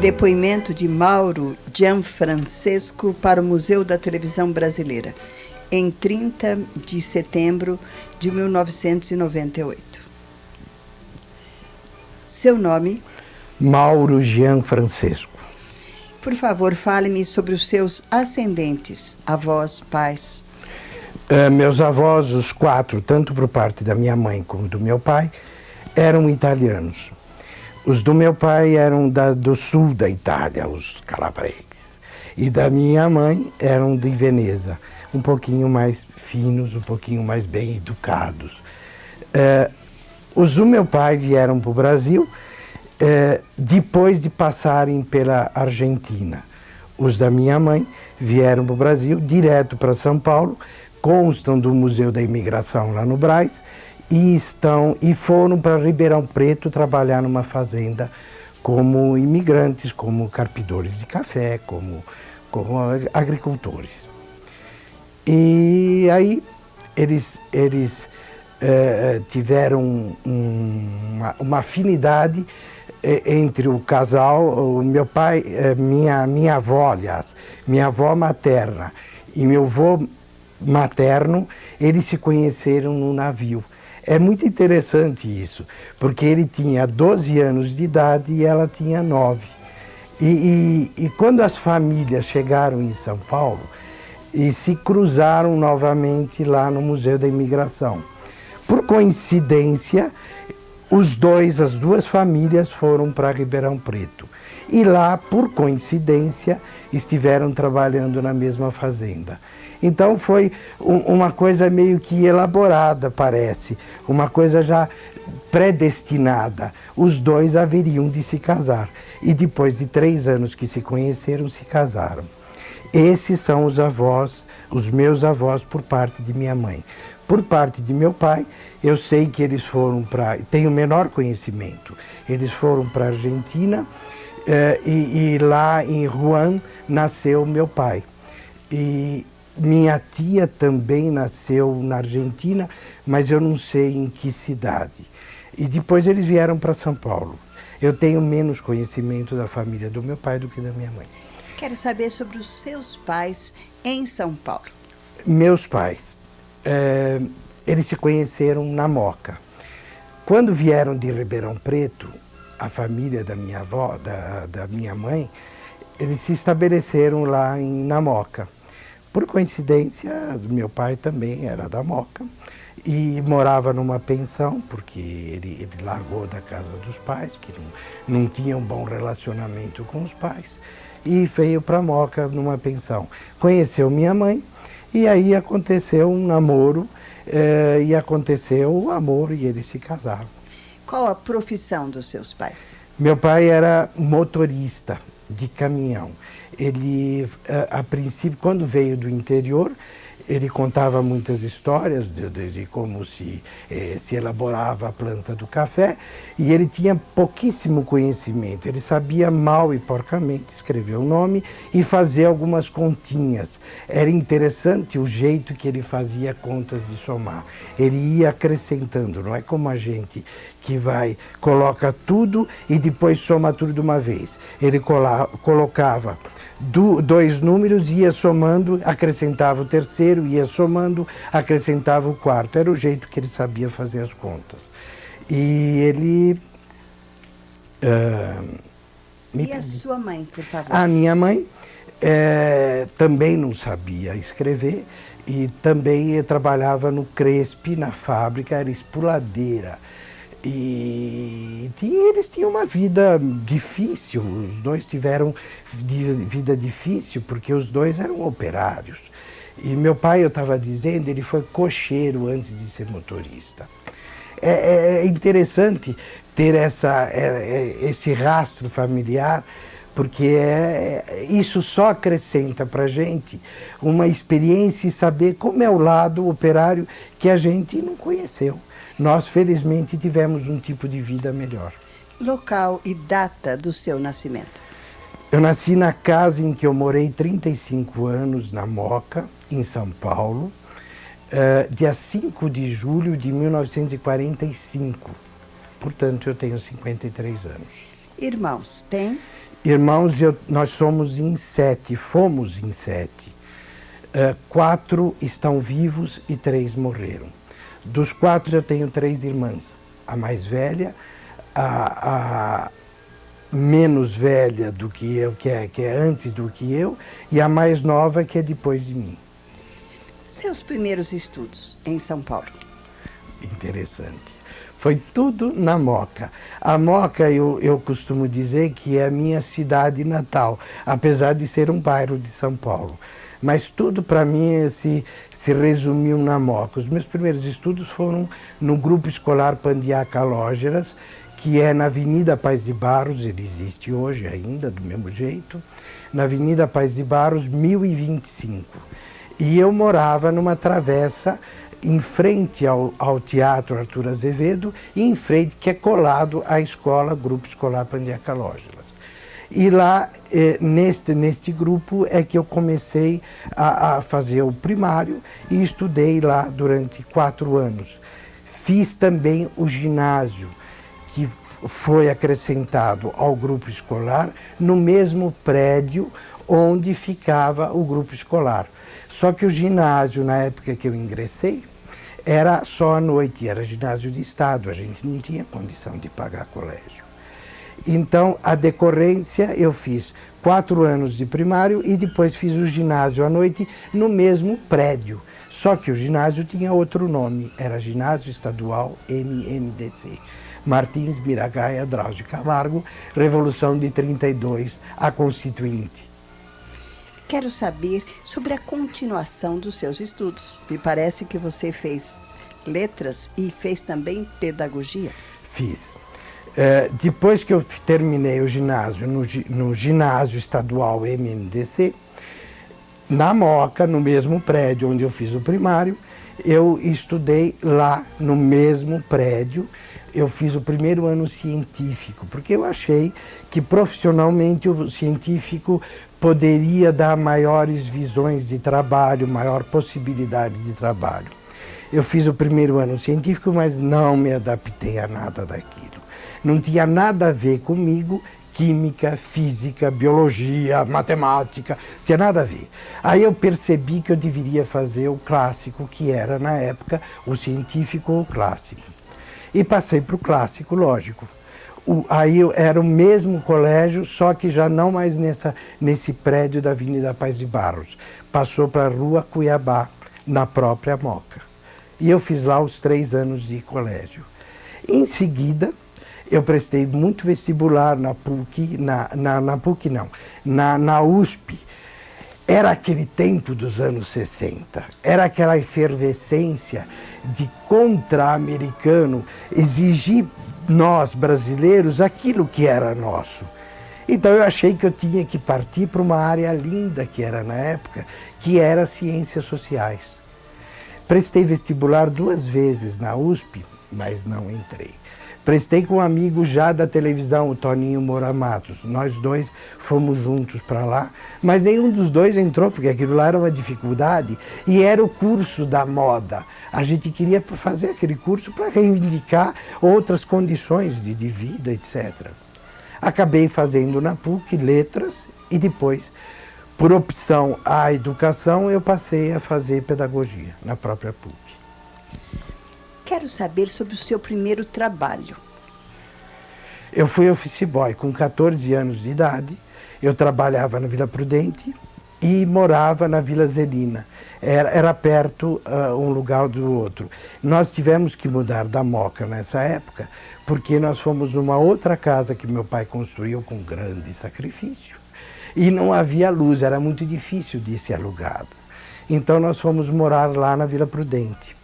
Depoimento de Mauro Gianfrancesco para o Museu da Televisão Brasileira, em 30 de setembro de 1998. Seu nome? Mauro Gianfrancesco. Por favor, fale-me sobre os seus ascendentes, avós, pais. Meus avós, os quatro, tanto por parte da minha mãe como do meu pai, eram italianos. Os do meu pai eram do sul da Itália, os calabreses. E da minha mãe eram de Veneza, um pouquinho mais finos, um pouquinho mais bem educados. Os do meu pai vieram para o Brasil depois de passarem pela Argentina. Os da minha mãe vieram para o Brasil, direto para São Paulo, constam do Museu da Imigração lá no Brás, e foram para Ribeirão Preto trabalhar numa fazenda como imigrantes, como carpidores de café, como agricultores. E aí eles tiveram uma afinidade entre o casal, o meu pai, minha avó, aliás, minha avó materna e meu avô materno, eles se conheceram no navio. É muito interessante isso, porque ele tinha 12 anos de idade e ela tinha 9. E quando as famílias chegaram em São Paulo, e se cruzaram novamente lá no Museu da Imigração. Por coincidência, as duas famílias foram para Ribeirão Preto. E lá, por coincidência, estiveram trabalhando na mesma fazenda. Então foi uma coisa meio que elaborada, parece, uma coisa já predestinada. Os dois haveriam de se casar e depois de 3 anos que se conheceram, se casaram. Esses são os avós, os meus avós por parte de minha mãe. Por parte de meu pai, eu sei que eles foram para... Tenho o menor conhecimento. Eles foram para a Argentina e lá em Juan nasceu meu pai. E minha tia também nasceu na Argentina, mas eu não sei em que cidade. E depois eles vieram para São Paulo. Eu tenho menos conhecimento da família do meu pai do que da minha mãe. Quero saber sobre os seus pais em São Paulo. Meus pais, eles se conheceram na Moca. Quando vieram de Ribeirão Preto, a família da minha avó, da minha mãe, eles se estabeleceram lá na Moca. Por coincidência, meu pai também era da Moca e morava numa pensão, porque ele largou da casa dos pais, que não tinha um bom relacionamento com os pais, e veio para Moca numa pensão. Conheceu minha mãe e aí aconteceu um namoro e aconteceu o amor e eles se casaram. Qual a profissão dos seus pais? Meu pai era motorista de caminhão. Ele, a princípio, quando veio do interior, ele contava muitas histórias de como se elaborava a planta do café e ele tinha pouquíssimo conhecimento. Ele sabia mal e porcamente escrever o nome e fazer algumas continhas. Era interessante o jeito que ele fazia contas de somar. Ele ia acrescentando, não é como a gente que coloca tudo e depois soma tudo de uma vez. Ele colocava 2 números, ia somando, acrescentava o terceiro, ia somando, acrescentava o quarto. Era o jeito que ele sabia fazer as contas. E ele... E a sua mãe, por favor? A minha mãe também não sabia escrever e também trabalhava no Cresp, na fábrica, era espuladeira. E eles tinham uma vida difícil, os dois tiveram vida difícil porque os dois eram operários. E meu pai, eu estava dizendo, ele foi cocheiro antes de ser motorista. É interessante ter esse rastro familiar, porque isso só acrescenta para a gente uma experiência e saber como é o lado operário que a gente não conheceu. Nós, felizmente, tivemos um tipo de vida melhor. Local e data do seu nascimento? Eu nasci na casa em que eu morei 35 anos, na Moca, em São Paulo, dia 5 de julho de 1945. Portanto, eu tenho 53 anos. Irmãos, tem? Irmãos, nós somos em 7, fomos em 7. 4 estão vivos e 3 morreram. Dos 4 eu tenho 3 irmãs. A mais velha, a menos velha do que eu, que é antes do que eu, e a mais nova, que é depois de mim. Seus primeiros estudos em São Paulo? Interessante. Foi tudo na Moca. A Moca, eu costumo dizer que é a minha cidade natal, apesar de ser um bairro de São Paulo. Mas tudo para mim se resumiu na Moca. Os meus primeiros estudos foram no Grupo Escolar Pandiá Calógeras, que é na Avenida Paz de Barros, ele existe hoje ainda, do mesmo jeito, na Avenida Paz de Barros, 1025. E eu morava numa travessa em frente ao Teatro Arthur Azevedo, e em frente, que é colado à escola, Grupo Escolar Pandiá Calógeras. E lá, neste grupo, é que eu comecei a fazer o primário e estudei lá durante 4 anos. Fiz também o ginásio, que foi acrescentado ao grupo escolar no mesmo prédio onde ficava o grupo escolar. Só que o ginásio, na época que eu ingressei, era só à noite, era ginásio de Estado, a gente não tinha condição de pagar colégio. Então, a decorrência, eu fiz 4 anos de primário e depois fiz o ginásio à noite no mesmo prédio. Só que o ginásio tinha outro nome, era Ginásio Estadual MMDC. Martins Miragaia Drauzio Camargo, Revolução de 32, a Constituinte. Quero saber sobre a continuação dos seus estudos. Me parece que você fez letras e fez também pedagogia. Fiz. Depois que eu terminei o ginásio, no Ginásio Estadual MMDC, na Moca, no mesmo prédio onde eu fiz o primário, eu estudei lá no mesmo prédio. Eu fiz o primeiro ano científico, porque eu achei que profissionalmente o científico poderia dar maiores visões de trabalho, maior possibilidade de trabalho. Eu fiz o primeiro ano científico, mas não me adaptei a nada daquilo. Não tinha nada a ver comigo, química, física, biologia, matemática, não tinha nada a ver. Aí eu percebi que eu deveria fazer o clássico, que era, na época, o científico ou o clássico. E passei para o clássico, lógico. Aí era o mesmo colégio, só que já não mais nesse prédio da Avenida Paz de Barros. Passou para a Rua Cuiabá, na própria Moca. E eu fiz lá os 3 anos de colégio. Em seguida, eu prestei muito vestibular na PUC, na PUC não, na USP. Era aquele tempo dos anos 60, era aquela efervescência de contra-americano exigir nós, brasileiros, aquilo que era nosso. Então eu achei que eu tinha que partir para uma área linda que era na época, que era ciências sociais. Prestei vestibular 2 vezes na USP, mas não entrei. Prestei com um amigo já da televisão, o Toninho Moura Matos. Nós 2 fomos juntos para lá, mas nenhum dos 2 entrou, porque aquilo lá era uma dificuldade e era o curso da moda. A gente queria fazer aquele curso para reivindicar outras condições de vida, etc. Acabei fazendo na PUC letras e depois, por opção à educação, eu passei a fazer pedagogia na própria PUC. Quero saber sobre o seu primeiro trabalho. Eu fui office boy com 14 anos de idade. Eu trabalhava na Vila Prudente e morava na Vila Zelina. Era perto um lugar do outro. Nós tivemos que mudar da Moca nessa época, porque nós fomos numa outra casa que meu pai construiu com grande sacrifício. E não havia luz, era muito difícil de ser alugado. Então nós fomos morar lá na Vila Prudente.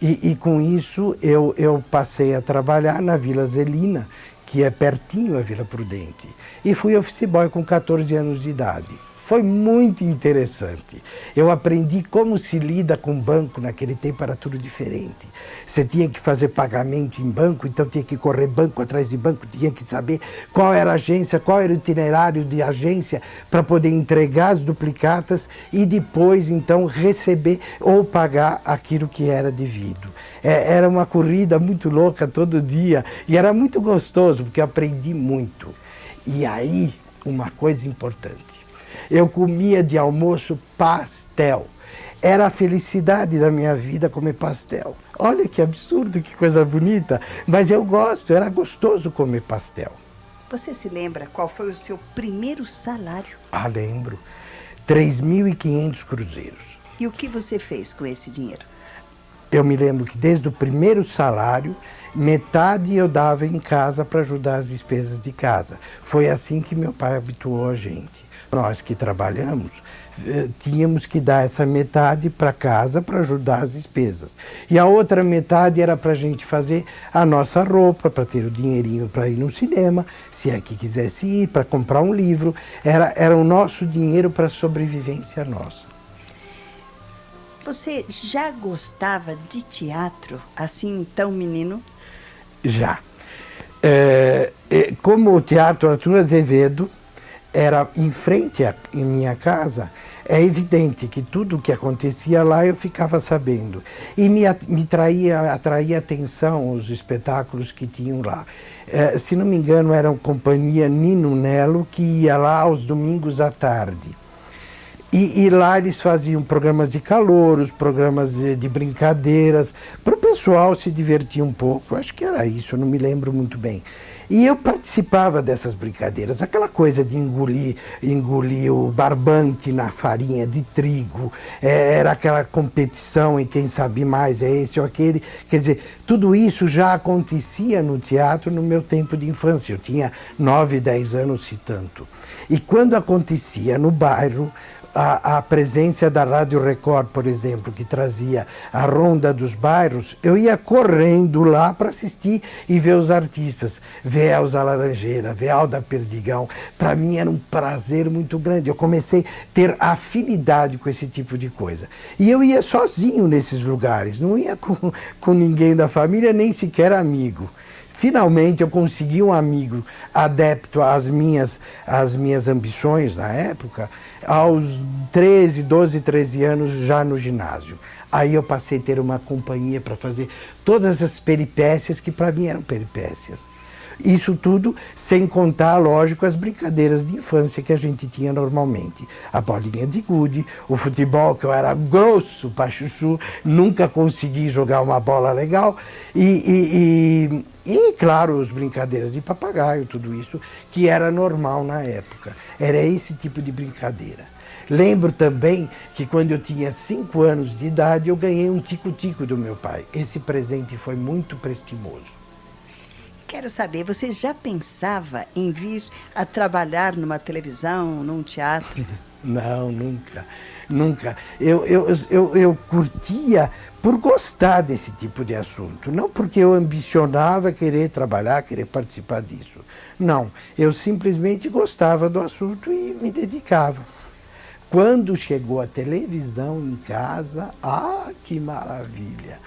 E com isso eu passei a trabalhar na Vila Zelina, que é pertinho a Vila Prudente. E fui office boy com 14 anos de idade. Foi muito interessante. Eu aprendi como se lida com banco, naquele tempo era tudo diferente. Você tinha que fazer pagamento em banco, então tinha que correr banco atrás de banco, tinha que saber qual era a agência, qual era o itinerário de agência para poder entregar as duplicatas e depois então receber ou pagar aquilo que era devido. Era uma corrida muito louca todo dia e era muito gostoso porque eu aprendi muito. E aí, uma coisa importante. Eu comia de almoço pastel. Era a felicidade da minha vida comer pastel. Olha que absurdo, que coisa bonita. Mas eu gosto, era gostoso comer pastel. Você se lembra qual foi o seu primeiro salário? Ah, lembro. 3.500 cruzeiros. E o que você fez com esse dinheiro? Eu me lembro que desde o primeiro salário, metade eu dava em casa para ajudar as despesas de casa. Foi assim que meu pai habituou a gente. Nós que trabalhamos, tínhamos que dar essa metade para casa para ajudar as despesas. E a outra metade era para a gente fazer a nossa roupa, para ter o dinheirinho para ir no cinema, se é que quisesse ir, para comprar um livro. Era o nosso dinheiro para a sobrevivência nossa. Você já gostava de teatro, assim, tão menino? Já. Como o Teatro Arthur Azevedo era em frente em minha casa, é evidente que tudo o que acontecia lá eu ficava sabendo. E me atraía atenção os espetáculos que tinham lá. Se não me engano, era a companhia Nino Nelo, que ia lá aos domingos à tarde. E lá eles faziam programas de calouros, programas de brincadeiras, para o pessoal se divertir um pouco. Eu acho que era isso, eu não me lembro muito bem. E eu participava dessas brincadeiras, aquela coisa de engolir o barbante na farinha de trigo, era aquela competição em quem sabe mais, é esse ou aquele. Quer dizer, tudo isso já acontecia no teatro no meu tempo de infância. Eu tinha 9, 10 anos, se tanto. E quando acontecia no bairro, a presença da Rádio Record, por exemplo, que trazia a Ronda dos Bairros, eu ia correndo lá para assistir e ver os artistas, ver Elza Laranjeira, ver Alda Perdigão. Para mim era um prazer muito grande. Eu comecei a ter afinidade com esse tipo de coisa. E eu ia sozinho nesses lugares, não ia com ninguém da família, nem sequer amigo. Finalmente eu consegui um amigo adepto às minhas ambições na época, aos 12, 13 anos, já no ginásio. Aí eu passei a ter uma companhia para fazer todas as peripécias que para mim eram peripécias. Isso tudo sem contar, lógico, as brincadeiras de infância que a gente tinha normalmente. A bolinha de gude, o futebol, que eu era grosso para chuchu, nunca consegui jogar uma bola legal. E claro, as brincadeiras de papagaio, tudo isso, que era normal na época. Era esse tipo de brincadeira. Lembro também que quando eu tinha 5 anos de idade, eu ganhei um tico-tico do meu pai. Esse presente foi muito prestimoso. Quero saber, você já pensava em vir a trabalhar numa televisão, num teatro? Não, nunca, nunca. Eu curtia por gostar desse tipo de assunto, não porque eu ambicionava querer trabalhar, querer participar disso. Não, eu simplesmente gostava do assunto e me dedicava. Quando chegou a televisão em casa, que maravilha!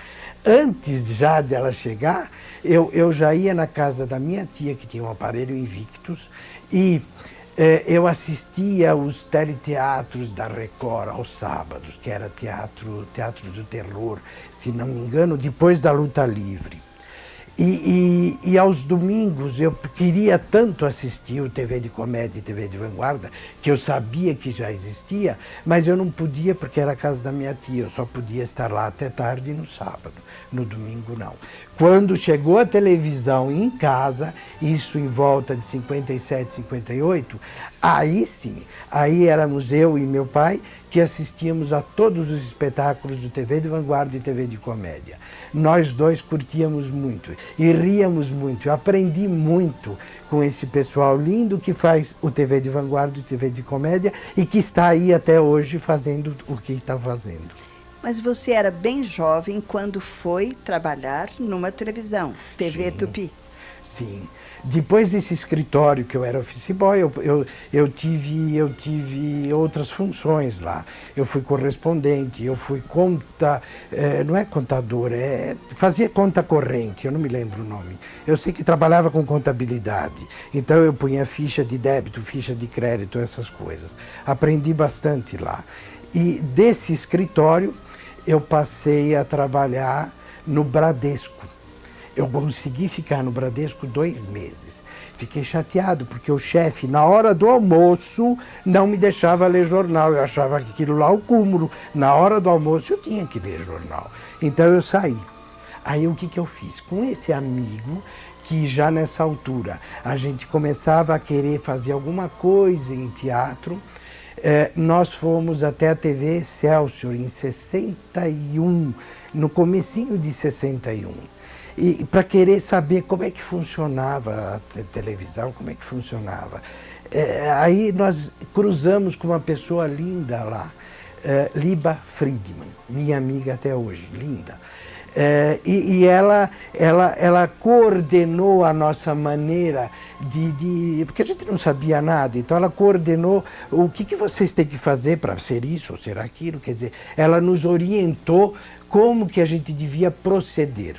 Antes já dela chegar, eu já ia na casa da minha tia, que tinha um aparelho Invictus, e eu assistia os teleteatros da Record aos sábados, que era teatro do terror, se não me engano, depois da Luta Livre. E aos domingos eu queria tanto assistir o TV de Comédia e TV de Vanguarda, que eu sabia que já existia, mas eu não podia porque era a casa da minha tia, eu só podia estar lá até tarde no sábado, no domingo não. Quando chegou a televisão em casa, isso em volta de 57, 58, aí sim, aí éramos eu e meu pai que assistíamos a todos os espetáculos do TV de Vanguarda e TV de Comédia. Nós dois curtíamos muito e ríamos muito. Eu aprendi muito com esse pessoal lindo que faz o TV de Vanguarda e TV de Comédia e que está aí até hoje fazendo o que está fazendo. Mas você era bem jovem quando foi trabalhar numa televisão, TV Sim, Tupi. Sim. Depois desse escritório que eu era office boy, eu tive outras funções lá. Eu fui correspondente, eu fui não é contador, fazia conta corrente, eu não me lembro o nome. Eu sei que trabalhava com contabilidade, então eu punha ficha de débito, ficha de crédito, essas coisas. Aprendi bastante lá. E desse escritório eu passei a trabalhar no Bradesco. Eu consegui ficar no Bradesco 2 meses. Fiquei chateado, porque o chefe, na hora do almoço, não me deixava ler jornal. Eu achava que aquilo lá, o cúmulo. Na hora do almoço, eu tinha que ler jornal. Então eu saí. Aí o que eu fiz? Com esse amigo, que já nessa altura a gente começava a querer fazer alguma coisa em teatro, nós fomos até a TV Excelsior em 61, no comecinho de 61. E para querer saber como é que funcionava a televisão, como é que funcionava. Aí nós cruzamos com uma pessoa linda lá, Liba Friedman, minha amiga até hoje, linda. E ela coordenou a nossa maneira porque a gente não sabia nada, então ela coordenou o que vocês têm que fazer para ser isso ou ser aquilo, quer dizer, ela nos orientou como que a gente devia proceder.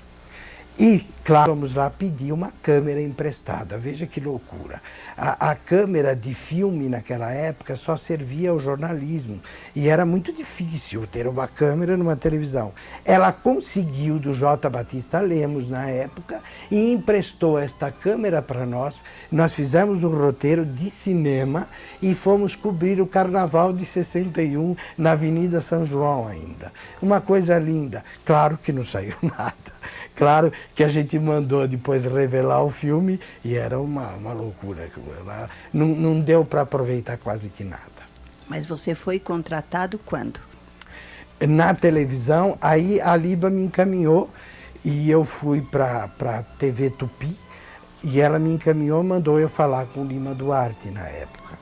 E, claro, vamos lá pedir uma câmera emprestada. Veja que loucura. A câmera de filme naquela época só servia ao jornalismo. E era muito difícil ter uma câmera numa televisão. Ela conseguiu do J. Batista Lemos, na época, e emprestou esta câmera para nós. Nós fizemos um roteiro de cinema e fomos cobrir o Carnaval de 61 na Avenida São João ainda. Uma coisa linda. Claro que não saiu nada. Claro que a gente mandou depois revelar o filme e era uma loucura. Não deu para aproveitar quase que nada. Mas você foi contratado quando? Na televisão, aí a Liba me encaminhou e eu fui para a TV Tupi e ela me encaminhou, mandou eu falar com o Lima Duarte na época.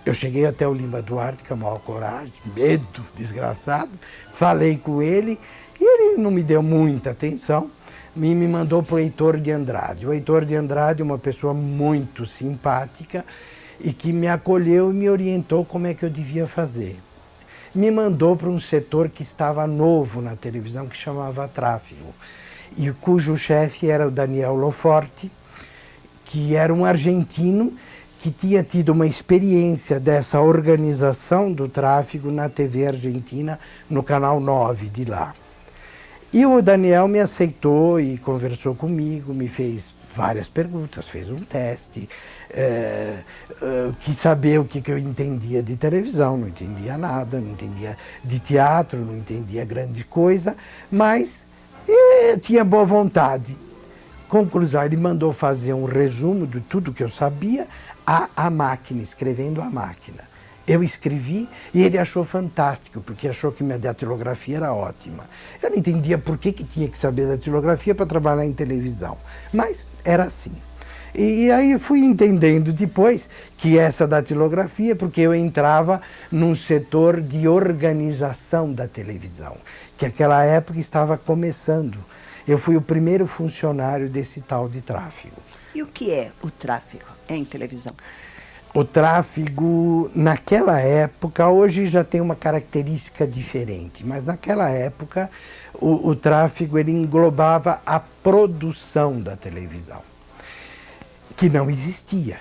Eu cheguei até o Lima Duarte com a maior coragem, medo, desgraçado, falei com ele. E ele não me deu muita atenção, me mandou para o Heitor de Andrade. O Heitor de Andrade é uma pessoa muito simpática e que me acolheu e me orientou como é que eu devia fazer. Me mandou para um setor que estava novo na televisão, que chamava Tráfego, e cujo chefe era o Daniel Loforte, que era um argentino que tinha tido uma experiência dessa organização do tráfego na TV argentina, no Canal 9 de lá. E o Daniel me aceitou e conversou comigo, me fez várias perguntas, fez um teste, quis saber o que eu entendia de televisão, não entendia nada, não entendia de teatro, não entendia grande coisa, mas tinha boa vontade. Conclusão, ele mandou fazer um resumo de tudo que eu sabia à máquina, escrevendo à máquina. Eu escrevi e ele achou fantástico, porque achou que minha datilografia era ótima. Eu não entendia por que tinha que saber datilografia para trabalhar em televisão, mas era assim. E aí fui entendendo depois que essa datilografia, porque eu entrava num setor de organização da televisão, que naquela época estava começando. Eu fui o primeiro funcionário desse tal de tráfego. E o que é o tráfego em televisão? O tráfego, naquela época, hoje já tem uma característica diferente, mas naquela época o tráfego ele englobava a produção da televisão, que não existia.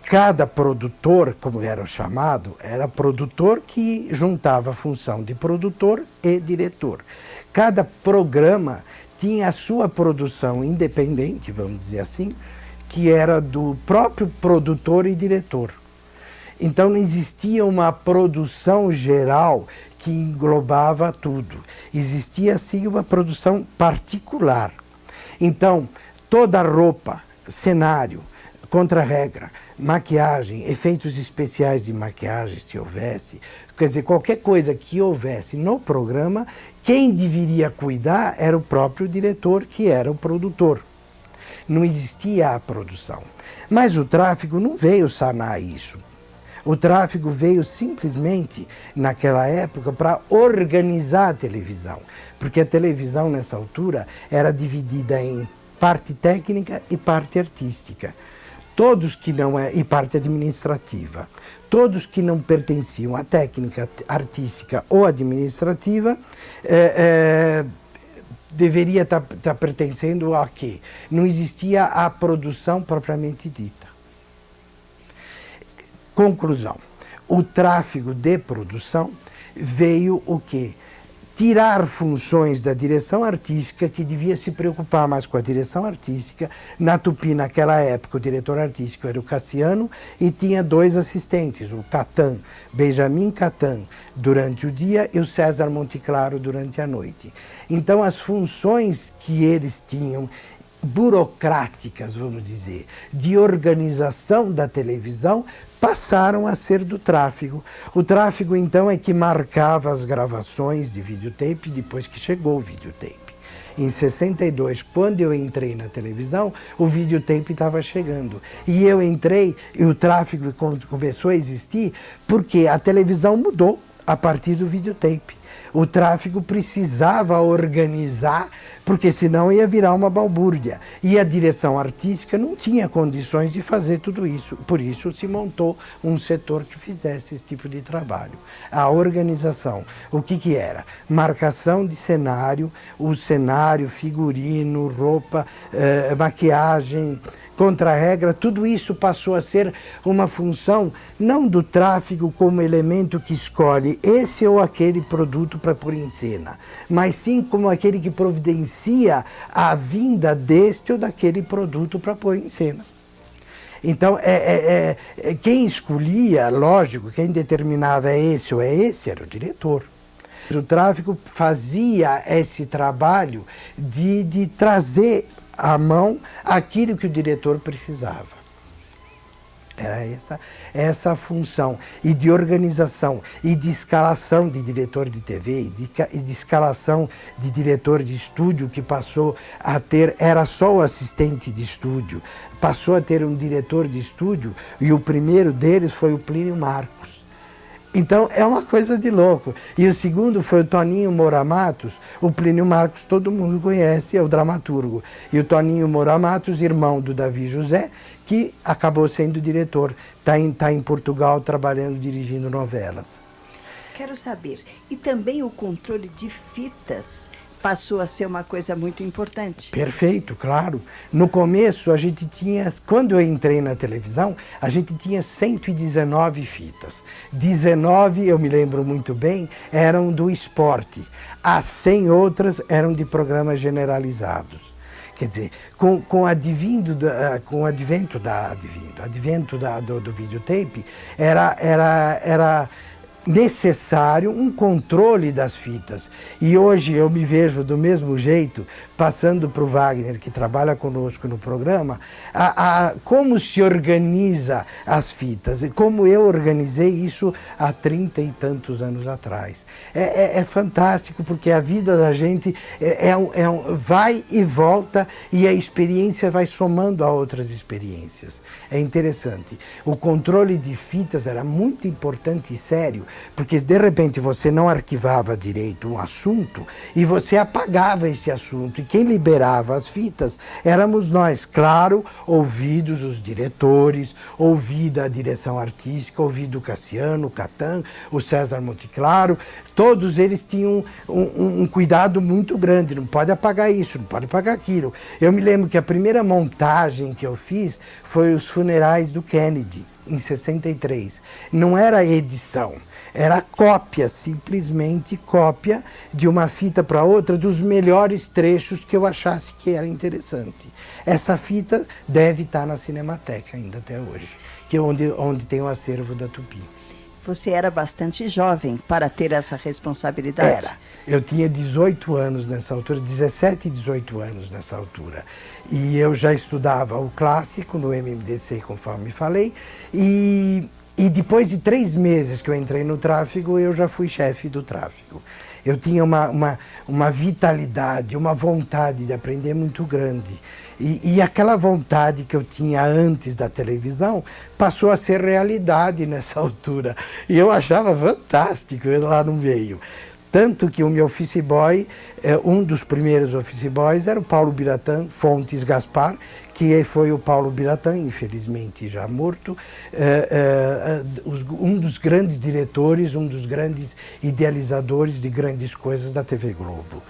Cada produtor, como era o chamado, era produtor que juntava a função de produtor e diretor. Cada programa tinha a sua produção independente, vamos dizer assim, que era do próprio produtor e diretor. Então não existia uma produção geral que englobava tudo. Existia sim uma produção particular. Então toda roupa, cenário, contra-regra, maquiagem, efeitos especiais de maquiagem, se houvesse, quer dizer, qualquer coisa que houvesse no programa, quem deveria cuidar era o próprio diretor, que era o produtor. Não existia a produção. Mas o tráfego não veio sanar isso. O tráfego veio simplesmente, naquela época, para organizar a televisão. Porque a televisão, nessa altura, era dividida em parte técnica e parte artística. Todos que não e parte administrativa. Todos que não pertenciam à técnica artística ou administrativa deveria estar pertencendo a quê? Não existia a produção propriamente dita. Conclusão. O tráfego de produção veio o quê? Tirar funções da direção artística, que devia se preocupar mais com a direção artística. Na Tupi, naquela época, o diretor artístico era o Cassiano e tinha 2 assistentes, o Catan, Benjamin Catan, durante o dia e o César Monteclaro durante a noite. Então, as funções que eles tinham, burocráticas, vamos dizer, de organização da televisão, passaram a ser do tráfego. O tráfego, então, é que marcava as gravações de videotape depois que chegou o videotape. Em 62, quando eu entrei na televisão, o videotape estava chegando. E eu entrei, e o tráfego começou a existir, porque a televisão mudou a partir do videotape. O tráfego precisava organizar, porque senão ia virar uma balbúrdia. E a direção artística não tinha condições de fazer tudo isso. Por isso se montou um setor que fizesse esse tipo de trabalho. A organização, o que era? Marcação de cenário, o cenário, figurino, roupa, maquiagem, contra-regra, tudo isso passou a ser uma função não do tráfego como elemento que escolhe esse ou aquele produto para pôr em cena, mas sim como aquele que providencia a vinda deste ou daquele produto para pôr em cena. Então, quem escolhia, lógico, quem determinava é esse ou é esse, era o diretor. O tráfego fazia esse trabalho de trazer à mão aquilo que o diretor precisava. Era essa a função, e de organização, e de escalação de diretor de TV, e de escalação de diretor de estúdio, que passou a ter, era só o assistente de estúdio, passou a ter um diretor de estúdio, e o primeiro deles foi o Plínio Marcos. Então, é uma coisa de louco. E o segundo foi o Toninho Moura Matos. O Plínio Marcos todo mundo conhece, é o dramaturgo. E o Toninho Moura Matos, irmão do Davi José, que acabou sendo diretor. Está em Portugal trabalhando, dirigindo novelas. Quero saber, e também o controle de fitas passou a ser uma coisa muito importante. Perfeito, claro. No começo, a gente tinha, quando eu entrei na televisão, a gente tinha 119 fitas. 19, eu me lembro muito bem, eram do esporte. As 100 outras eram de programas generalizados. Quer dizer, com o advento do videotape, era necessário um controle das fitas. E hoje eu me vejo do mesmo jeito, passando para o Wagner, que trabalha conosco no programa, como se organiza as fitas, e como eu organizei isso há 30 e tantos anos atrás. É fantástico, porque a vida da gente vai e volta, e a experiência vai somando a outras experiências. É interessante. O controle de fitas era muito importante e sério, porque de repente você não arquivava direito um assunto e você apagava esse assunto, e quem liberava as fitas éramos nós, claro, ouvidos os diretores, ouvida a direção artística, ouvido o Cassiano, o Catan, o César Monteclaro, todos eles tinham um cuidado muito grande, não pode apagar isso, não pode apagar aquilo. Eu me lembro que a primeira montagem que eu fiz foi os funerais do Kennedy, em 63. Não era edição, era cópia, simplesmente cópia de uma fita para outra dos melhores trechos que eu achasse que era interessante. Essa fita deve estar na Cinemateca ainda até hoje, que é onde tem o acervo da Tupi. Você era bastante jovem para ter essa responsabilidade? Era. Eu tinha 18 anos nessa altura, 17 e 18 anos nessa altura. E eu já estudava o clássico no MMDC, conforme falei, e depois de 3 meses que eu entrei no tráfego, eu já fui chefe do tráfego. Eu tinha uma vitalidade, uma vontade de aprender muito grande. E aquela vontade que eu tinha antes da televisão passou a ser realidade nessa altura. E eu achava fantástico lá no meio. Tanto que o meu office boy, um dos primeiros office boys era o Paulo Biratã Fontes Gaspar, que foi o Paulo Biratã, infelizmente já morto, um dos grandes diretores, um dos grandes idealizadores de grandes coisas da TV Globo.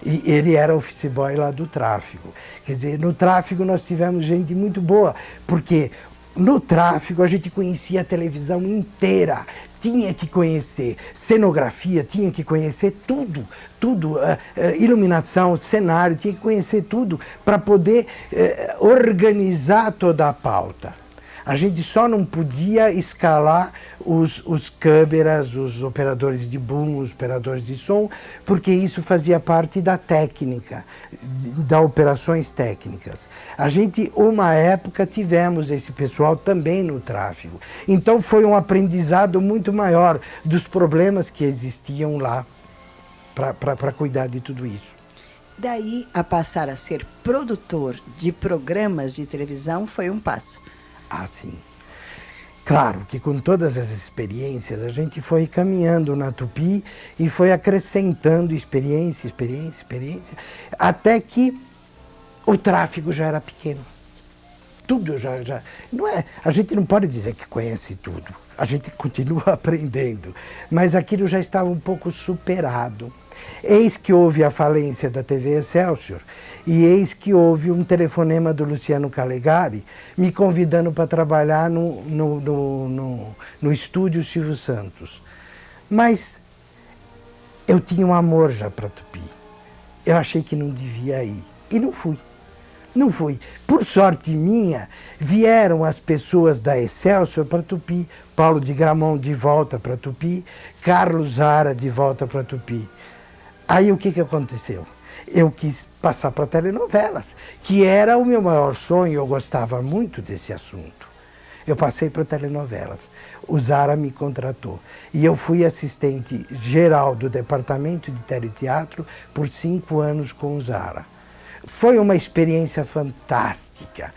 E ele era office boy lá do tráfego. Quer dizer, no tráfego nós tivemos gente muito boa, porque no tráfego a gente conhecia a televisão inteira, tinha que conhecer cenografia, tinha que conhecer tudo, iluminação, cenário, tinha que conhecer tudo para poder organizar toda a pauta. A gente só não podia escalar os câmeras, os operadores de boom, os operadores de som, porque isso fazia parte da técnica, das operações técnicas. A gente, uma época, tivemos esse pessoal também no tráfego. Então foi um aprendizado muito maior dos problemas que existiam lá para cuidar de tudo isso. Daí a passar a ser produtor de programas de televisão foi um passo. Ah, sim. Claro que com todas as experiências a gente foi caminhando na Tupi e foi acrescentando experiência, até que o tráfego já era pequeno. Tudo já não é, a gente não pode dizer que conhece tudo, a gente continua aprendendo, mas aquilo já estava um pouco superado. Eis que houve a falência da TV Excelsior e eis que houve um telefonema do Luciano Calegari me convidando para trabalhar no estúdio Silvio Santos. Mas eu tinha um amor já para Tupi. Eu achei que não devia ir e não fui. Não fui. Por sorte minha, vieram as pessoas da Excelsior para Tupi, Paulo de Gramont de volta para Tupi, Carlos Zara de volta para Tupi. Aí o que aconteceu? Eu quis passar para telenovelas, que era o meu maior sonho, eu gostava muito desse assunto. Eu passei para telenovelas, o Zara me contratou e eu fui assistente geral do departamento de teleteatro por 5 anos com o Zara. Foi uma experiência fantástica,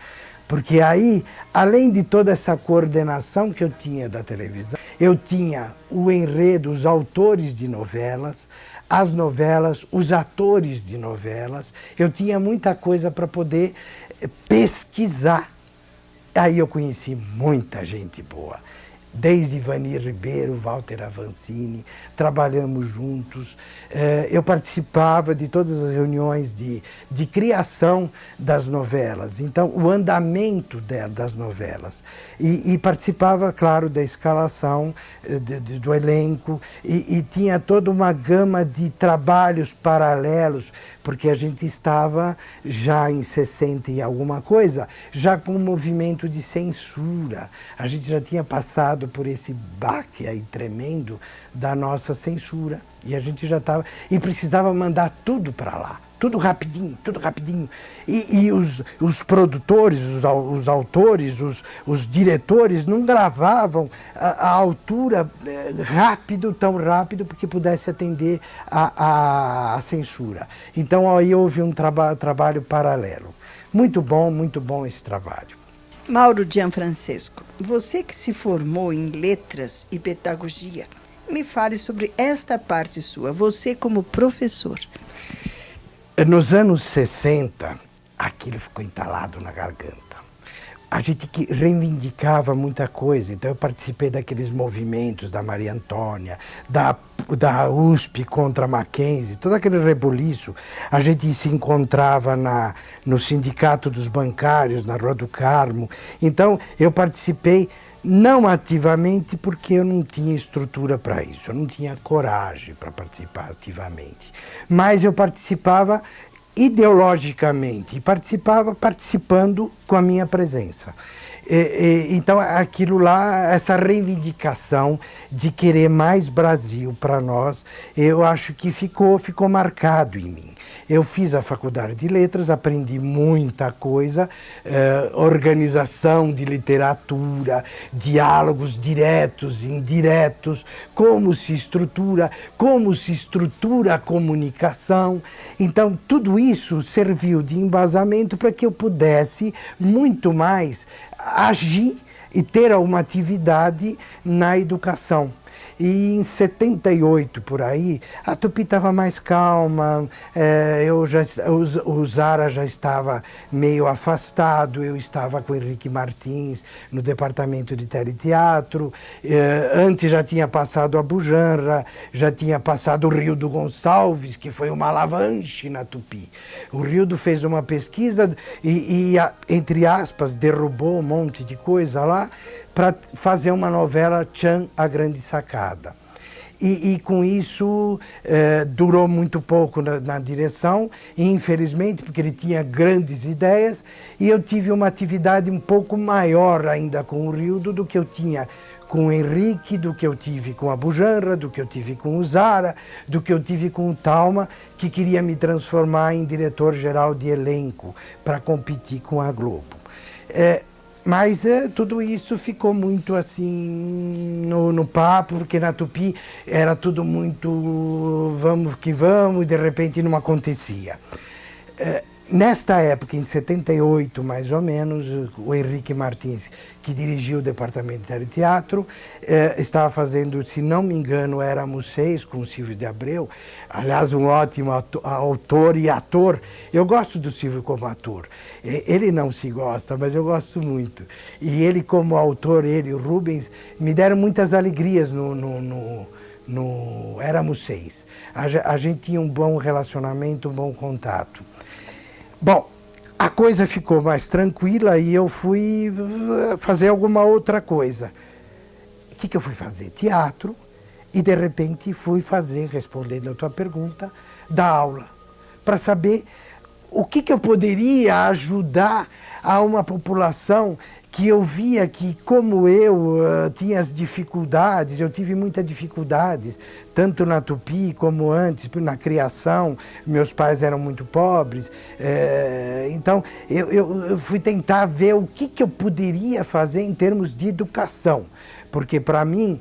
porque aí, além de toda essa coordenação que eu tinha da televisão, eu tinha o enredo, os autores de novelas, as novelas, os atores de novelas, eu tinha muita coisa para poder pesquisar. Aí eu conheci muita gente boa, desde Ivani Ribeiro, Walter Avancini, trabalhamos juntos, eu participava de todas as reuniões de criação das novelas, então o andamento das novelas, e participava, claro, da escalação do elenco, e tinha toda uma gama de trabalhos paralelos, porque a gente estava já em 60 e alguma coisa, já com um movimento de censura, a gente já tinha passado por esse baque aí tremendo da nossa censura. E a gente já estava... E precisava mandar tudo para lá. Tudo rapidinho, tudo rapidinho. E os produtores, os autores, os diretores não gravavam a altura tão rápido, porque pudesse atender a censura. Então aí houve um trabalho paralelo. Muito bom esse trabalho. Mauro Gianfrancesco, você que se formou em letras e pedagogia, me fale sobre esta parte sua, você como professor. Nos anos 60, aquilo ficou entalado na garganta. A gente que reivindicava muita coisa, então eu participei daqueles movimentos da Maria Antônia, da USP contra a Mackenzie, todo aquele rebuliço. A gente se encontrava no Sindicato dos Bancários, na Rua do Carmo. Então eu participei não ativamente porque eu não tinha estrutura para isso, eu não tinha coragem para participar ativamente. Mas eu participava ideologicamente, e participando com a minha presença. Então aquilo lá, essa reivindicação de querer mais Brasil para nós, eu acho que ficou marcado em mim. Eu fiz a faculdade de letras, aprendi muita coisa, organização de literatura, diálogos diretos, indiretos, como se estrutura a comunicação. Então tudo isso serviu de embasamento para que eu pudesse muito mais agir e ter uma atividade na educação. E em 78, por aí, a Tupi estava mais calma, o Zara já estava meio afastado, eu estava com o Henrique Martins no departamento de teleteatro, antes já tinha passado a Bujanra, já tinha passado o Rildo Gonçalves, que foi uma alavanche na Tupi. O Rildo fez uma pesquisa e, entre aspas, derrubou um monte de coisa lá para fazer uma novela Tchan, a Grande Sacada. E com isso durou muito pouco na direção, infelizmente, porque ele tinha grandes ideias, e eu tive uma atividade um pouco maior ainda com o Rildo do que eu tinha com o Henrique, do que eu tive com a Bujanra, do que eu tive com o Zara, do que eu tive com o Talma, que queria me transformar em diretor-geral de elenco para competir com a Globo. Mas tudo isso ficou muito assim no papo, porque na Tupi era tudo muito vamos que vamos, e de repente não acontecia. Nesta época, em 78 mais ou menos, o Henrique Martins, que dirigiu o departamento de teleteatro, estava fazendo, se não me engano, Éramos Seis, com o Silvio de Abreu, aliás, um ótimo autor e ator. Eu gosto do Silvio como ator. Ele não se gosta, mas eu gosto muito. E ele como autor, ele e o Rubens, me deram muitas alegrias no Éramos Seis. A gente tinha um bom relacionamento, um bom contato. Bom, a coisa ficou mais tranquila e eu fui fazer alguma outra coisa. O que eu fui fazer? Teatro, e de repente fui fazer, respondendo a tua pergunta, dar aula, para saber o que eu poderia ajudar a uma população que eu via que, como eu, tinha as dificuldades, eu tive muitas dificuldades, tanto na Tupi como antes, na criação, meus pais eram muito pobres, então eu fui tentar ver o que eu poderia fazer em termos de educação, porque para mim,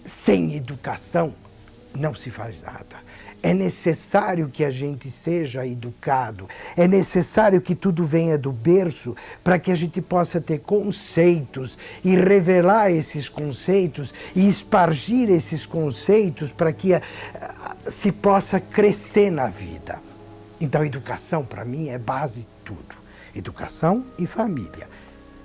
sem educação, não se faz nada. É necessário que a gente seja educado, é necessário que tudo venha do berço para que a gente possa ter conceitos e revelar esses conceitos e espargir esses conceitos para que se possa crescer na vida. Então, educação para mim é base de tudo. Educação e família.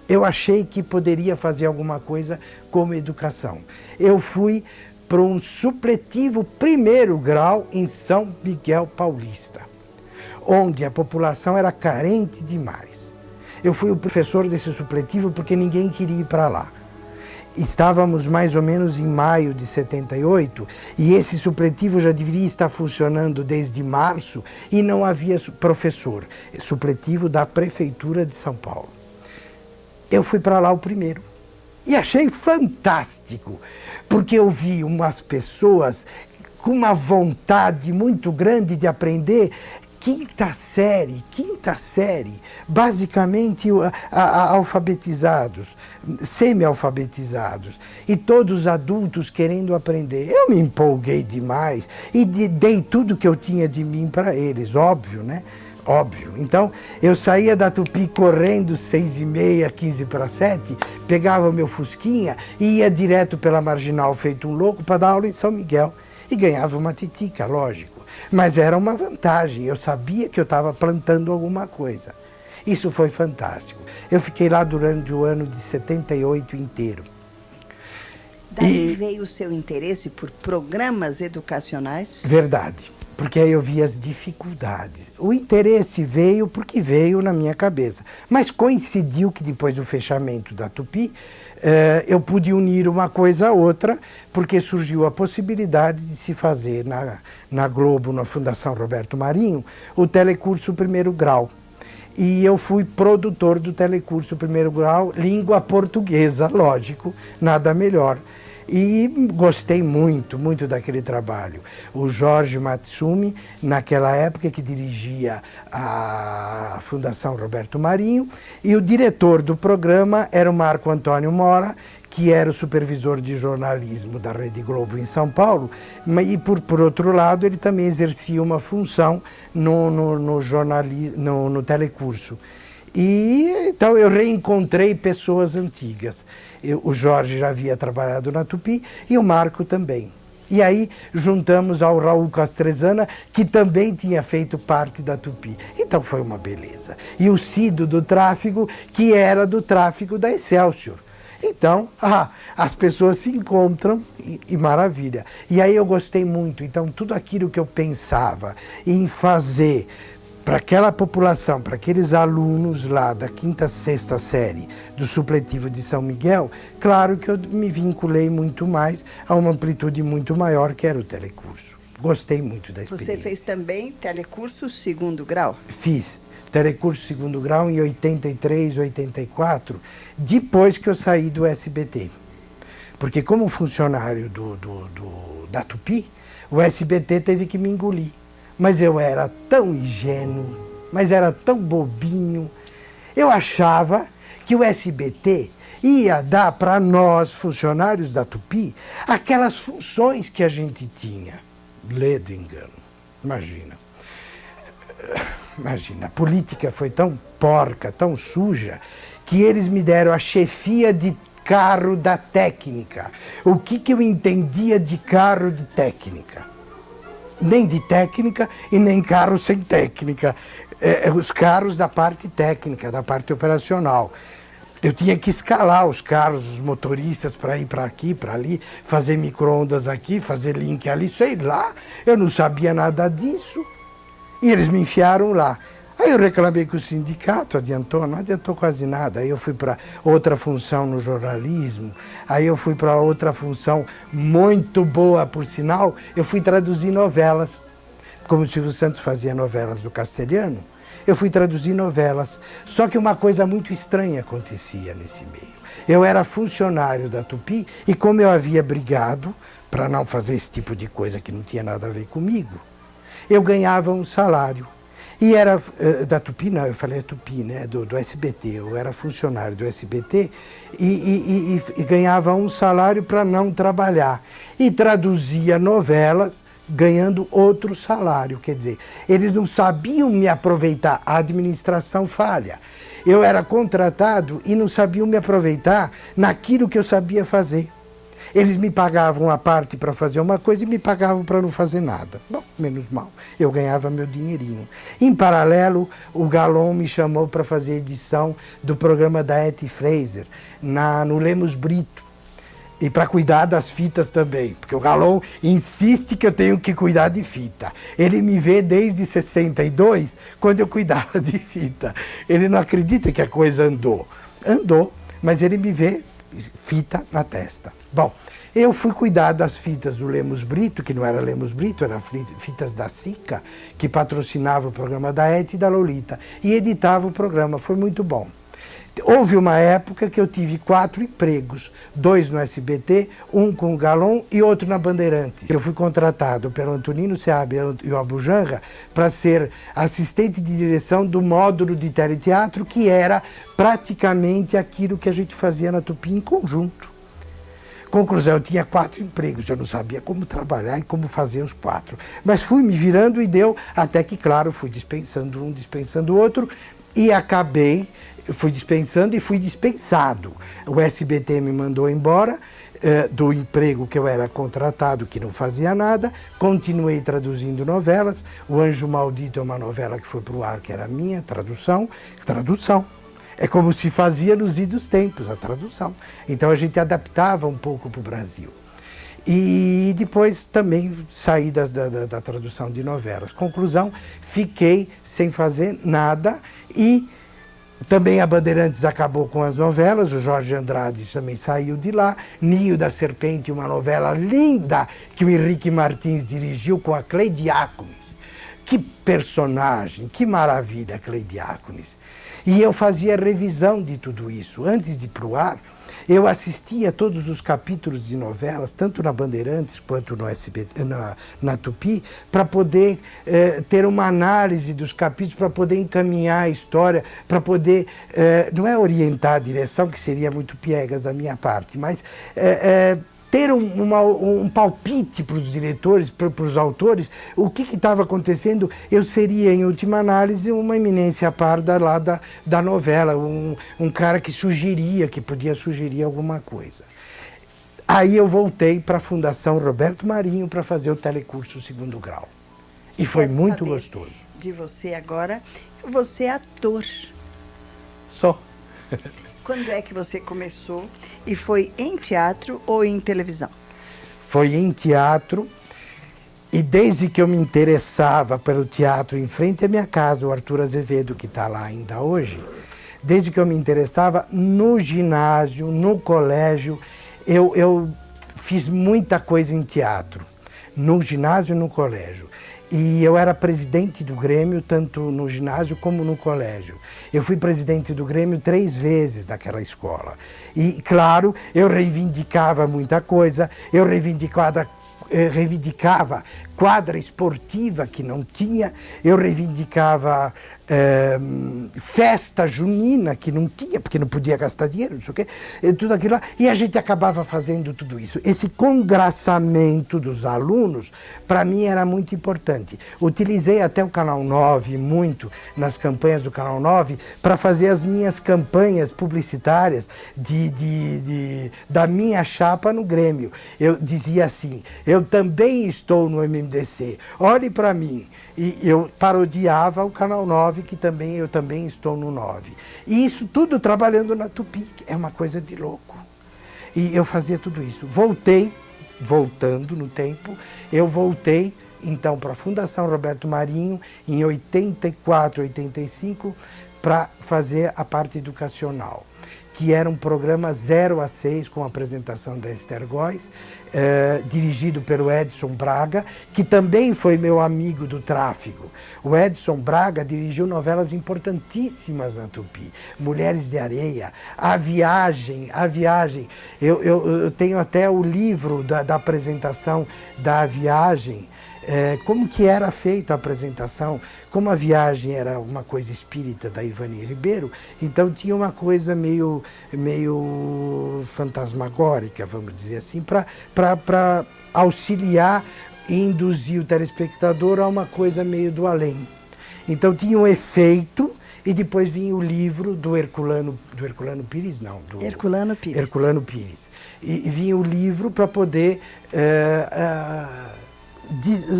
Eu achei que poderia fazer alguma coisa como educação. Eu fui para um supletivo primeiro grau em São Miguel Paulista, onde a população era carente demais. Eu fui o professor desse supletivo porque ninguém queria ir para lá. Estávamos mais ou menos em maio de 78 e esse supletivo já deveria estar funcionando desde março e não havia professor, supletivo da Prefeitura de São Paulo. Eu fui para lá o primeiro. E achei fantástico, porque eu vi umas pessoas com uma vontade muito grande de aprender. Quinta série, basicamente alfabetizados, semi-alfabetizados, e todos adultos querendo aprender. Eu me empolguei demais e dei tudo que eu tinha de mim para eles, óbvio, né? Óbvio. Então, eu saía da Tupi correndo 6h30, 6:45, pegava o meu fusquinha e ia direto pela Marginal feito um louco para dar aula em São Miguel. E ganhava uma titica, lógico. Mas era uma vantagem, eu sabia que eu estava plantando alguma coisa. Isso foi fantástico. Eu fiquei lá durante o ano de 78 inteiro. Daí veio o seu interesse por programas educacionais? Verdade. Porque aí eu vi as dificuldades. O interesse veio porque veio na minha cabeça. Mas coincidiu que depois do fechamento da Tupi, eu pude unir uma coisa a outra, porque surgiu a possibilidade de se fazer na Globo, na Fundação Roberto Marinho, o Telecurso Primeiro Grau. E eu fui produtor do Telecurso Primeiro Grau, língua portuguesa, lógico, nada melhor. E gostei muito daquele trabalho. O Jorge Matsumi, naquela época, que dirigia a Fundação Roberto Marinho, e o diretor do programa era o Marco Antônio Mora, que era o supervisor de jornalismo da Rede Globo em São Paulo, e por outro lado ele também exercia uma função no telecurso. E então eu reencontrei pessoas antigas. O Jorge já havia trabalhado na Tupi e o Marco também. E aí juntamos ao Raul Castrezana, que também tinha feito parte da Tupi. Então foi uma beleza. E o Cido do tráfego, que era do tráfego da Excelsior. Então, as pessoas se encontram e maravilha. E aí eu gostei muito. Então tudo aquilo que eu pensava em fazer para aquela população, para aqueles alunos lá da 5ª, 6ª série do supletivo de São Miguel, claro que eu me vinculei muito mais a uma amplitude muito maior, que era o telecurso. Gostei muito da experiência. Você fez também telecurso 2º grau? Fiz telecurso 2º grau em 83, 84, depois que eu saí do SBT. Porque como funcionário da Tupi, o SBT teve que me engolir. Mas eu era tão ingênuo, mas era tão bobinho. Eu achava que o SBT ia dar para nós, funcionários da Tupi, aquelas funções que a gente tinha. Ledo engano. Imagina. Imagina, a política foi tão porca, tão suja, que eles me deram a chefia de carro da técnica. O que eu entendia de carro de técnica? Nem de técnica e nem carro sem técnica. Os carros da parte técnica, da parte operacional. Eu tinha que escalar os carros, os motoristas para ir para aqui, para ali, fazer micro-ondas aqui, fazer link ali, sei lá. Eu não sabia nada disso. E eles me enfiaram lá. Aí eu reclamei com o sindicato, adiantou? Não adiantou quase nada. Aí eu fui para outra função no jornalismo, aí eu fui para outra função muito boa, por sinal, eu fui traduzir novelas. Como o Silvio Santos fazia novelas do castelhano, eu fui traduzir novelas. Só que uma coisa muito estranha acontecia nesse meio. Eu era funcionário da Tupi e como eu havia brigado para não fazer esse tipo de coisa que não tinha nada a ver comigo, eu ganhava um salário. E era da Tupi, não, eu falei Tupi, né, do SBT, eu era funcionário do SBT e ganhava um salário para não trabalhar. E traduzia novelas ganhando outro salário, quer dizer, eles não sabiam me aproveitar, a administração falha. Eu era contratado e não sabiam me aproveitar naquilo que eu sabia fazer. Eles me pagavam a parte para fazer uma coisa e me pagavam para não fazer nada. Bom, menos mal, eu ganhava meu dinheirinho. Em paralelo, o Galon me chamou para fazer edição do programa da Etty Fraser, no Lemos Brito. E para cuidar das fitas também, porque o Galon insiste que eu tenho que cuidar de fita. Ele me vê desde 62, quando eu cuidava de fita. Ele não acredita que a coisa andou. Andou, mas ele me vê fita na testa. Bom, eu fui cuidar das fitas do Lemos Brito, que não era Lemos Brito, eram fitas da Sica, que patrocinava o programa da Etty e da Lolita, e editava o programa, foi muito bom. Houve uma época que eu tive 4 empregos, 2 no SBT, um com o Galon e outro na Bandeirantes. Eu fui contratado pelo Antonino Seab e o Abujanra para ser assistente de direção do módulo de teleteatro, que era praticamente aquilo que a gente fazia na Tupi em conjunto. Conclusão, eu tinha 4 empregos, eu não sabia como trabalhar e como fazer os 4. Mas fui me virando e deu, até que, claro, fui dispensando um, dispensando o outro, e acabei, fui dispensando e fui dispensado. O SBT me mandou embora do emprego que eu era contratado, que não fazia nada, continuei traduzindo novelas. O Anjo Maldito é uma novela que foi para o ar, que era minha, tradução. É como se fazia nos idos tempos, a tradução. Então a gente adaptava um pouco para o Brasil. E depois também saí da tradução de novelas. Conclusão, fiquei sem fazer nada e também a Bandeirantes acabou com as novelas, o Jorge Andrade também saiu de lá. Ninho da Serpente, uma novela linda que o Henrique Martins dirigiu com a Cleidiáconis. Que personagem, que maravilha a Cleidiáconis. E eu fazia revisão de tudo isso. Antes de ir para o ar, eu assistia todos os capítulos de novelas, tanto na Bandeirantes quanto no SBT, na Tupi, para poder ter uma análise dos capítulos, para poder encaminhar a história, para poder, não é orientar a direção, que seria muito piegas da minha parte, mas ter um palpite para os diretores, para os autores, o que estava acontecendo. Eu seria, em última análise, uma eminência parda lá da novela, um cara que sugeria, que podia sugerir alguma coisa. Aí eu voltei para a Fundação Roberto Marinho para fazer o telecurso segundo grau. E foi muito gostoso. De você agora, você é ator. Só. Quando é que você começou? E foi em teatro ou em televisão? Foi em teatro. E desde que eu me interessava pelo teatro, em frente à minha casa, o Arthur Azevedo, que está lá ainda hoje, desde que eu me interessava, no ginásio, no colégio, eu fiz muita coisa em teatro, no ginásio e no colégio. E eu era presidente do Grêmio, tanto no ginásio como no colégio. Eu fui presidente do Grêmio 3 vezes naquela escola. E, claro, eu reivindicava muita coisa, eu reivindicava quadra esportiva que não tinha, eu reivindicava festa junina que não tinha, porque não podia gastar dinheiro, não sei o quê, tudo aquilo lá, e a gente acabava fazendo tudo isso. Esse congraçamento dos alunos, para mim, era muito importante. Utilizei até o Canal 9, muito, nas campanhas do Canal 9, para fazer as minhas campanhas publicitárias da minha chapa no Grêmio. Eu dizia assim, eu também estou no MMDC, olhe para mim. E eu parodiava o Canal 9, que eu também estou no 9. E isso tudo trabalhando na Tupi, que é uma coisa de louco. E eu fazia tudo isso. Voltando no tempo, eu voltei então para a Fundação Roberto Marinho em 84, 85, para fazer a parte educacional, que era um programa 0 a 6, com a apresentação da Esther Góes, dirigido pelo Edson Braga, que também foi meu amigo do tráfico. O Edson Braga dirigiu novelas importantíssimas na Tupi, Mulheres de Areia, A Viagem. Eu tenho até o livro da apresentação da Viagem, como que era feita a apresentação, como a Viagem era uma coisa espírita da Ivani Ribeiro, então tinha uma coisa meio fantasmagórica, vamos dizer assim, para auxiliar e induzir o telespectador a uma coisa meio do além. Então tinha um efeito, e depois vinha o livro do Herculano Pires, não. Herculano Pires. Herculano Pires. E vinha o livro para poder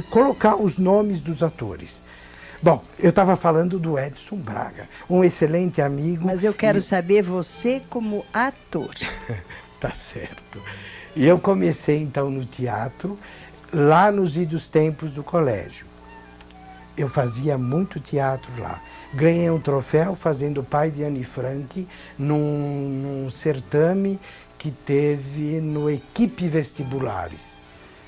colocar os nomes dos atores. Bom, eu estava falando do Edson Braga, um excelente amigo. Mas eu quero saber você como ator. Tá certo. E eu comecei então no teatro, lá nos idos tempos do colégio. Eu fazia muito teatro lá. Ganhei um troféu fazendo Pai de Anne Frank num certame que teve no Equipe Vestibulares.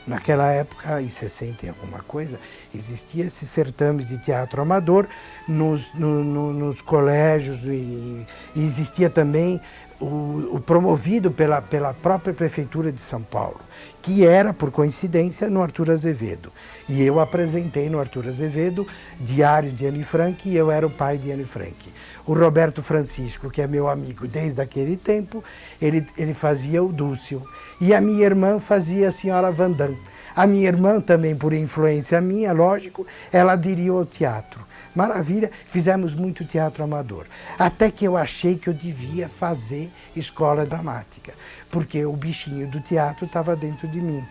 Naquela época, em 60 e alguma coisa, existia esses certames de teatro amador nos colégios, e existia também o promovido pela própria Prefeitura de São Paulo, que era, por coincidência, no Arthur Azevedo. E eu apresentei no Arthur Azevedo Diário de Anne Frank, e eu era o pai de Anne Frank. O Roberto Francisco, que é meu amigo desde aquele tempo, ele fazia o Dúcio. E a minha irmã fazia a Senhora Vandam. A minha irmã também, por influência minha, lógico, ela aderiu ao teatro. Maravilha, fizemos muito teatro amador. Até que eu achei que eu devia fazer escola dramática, porque o bichinho do teatro estava dentro de mim.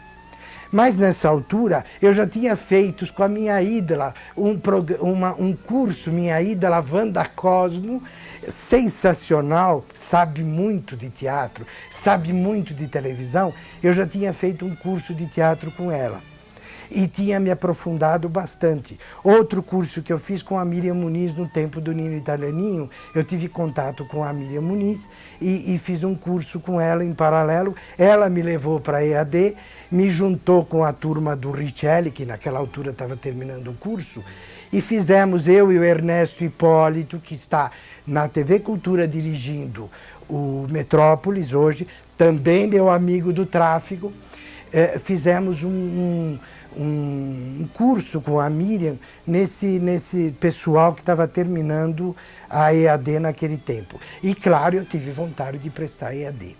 Mas nessa altura eu já tinha feito com a minha ídola um curso, minha ídola Wanda Cosmo, sensacional, sabe muito de teatro, sabe muito de televisão. Eu já tinha feito um curso de teatro com ela e tinha me aprofundado bastante. Outro curso que eu fiz com a Miriam Muniz no tempo do Nino Italianinho, eu tive contato com a Miriam Muniz e fiz um curso com ela em paralelo. Ela me levou para a EAD, me juntou com a turma do Richelli, que naquela altura estava terminando o curso, e fizemos, eu e o Ernesto Hipólito, que está na TV Cultura dirigindo o Metrópolis hoje, também meu amigo do tráfico, fizemos um curso com a Miriam nesse pessoal que estava terminando a EAD naquele tempo. E, claro, eu tive vontade de prestar EAD.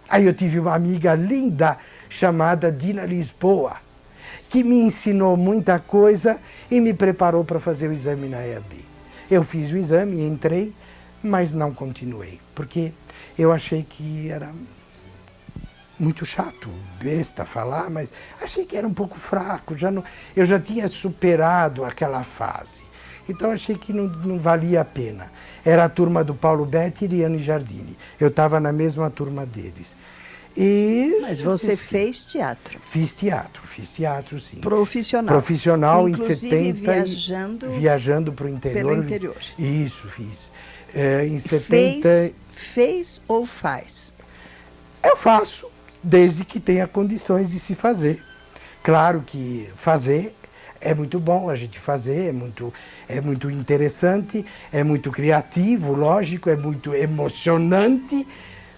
Aí eu tive uma amiga linda chamada Dina Lisboa, que me ensinou muita coisa e me preparou para fazer o exame na EAD. Eu fiz o exame, entrei, mas não continuei, porque eu achei que era muito chato, besta falar, mas achei que era um pouco fraco, eu já tinha superado aquela fase. Então achei que não valia a pena. Era a turma do Paulo Betti e Iriane Giardini. Eu estava na mesma turma deles. Mas você fez teatro? Fiz teatro, sim. Profissional? Profissional, inclusive, em 70. Viajando para o interior. Pelo interior. Isso, fiz. Em 70... Fez ou faz? Eu faço, desde que tenha condições de se fazer. Claro que fazer é muito bom, a gente fazer é muito interessante, é muito criativo, lógico, é muito emocionante,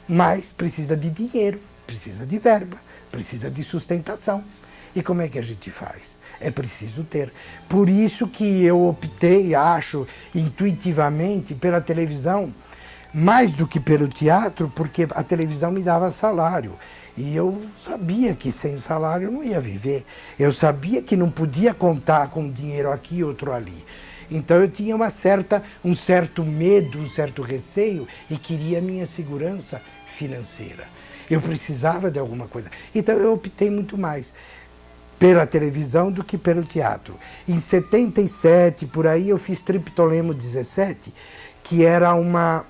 mas precisa de dinheiro, precisa de verba, precisa de sustentação. E como é que a gente faz? É preciso ter. Por isso que eu optei, acho, intuitivamente, pela televisão, mais do que pelo teatro, porque a televisão me dava salário. E eu sabia que sem salário eu não ia viver. Eu sabia que não podia contar com dinheiro aqui e outro ali. Então eu tinha um certo medo, um certo receio e queria minha segurança financeira. Eu precisava de alguma coisa. Então eu optei muito mais pela televisão do que pelo teatro. Em 77, por aí, eu fiz Triptolemo 17, que era uma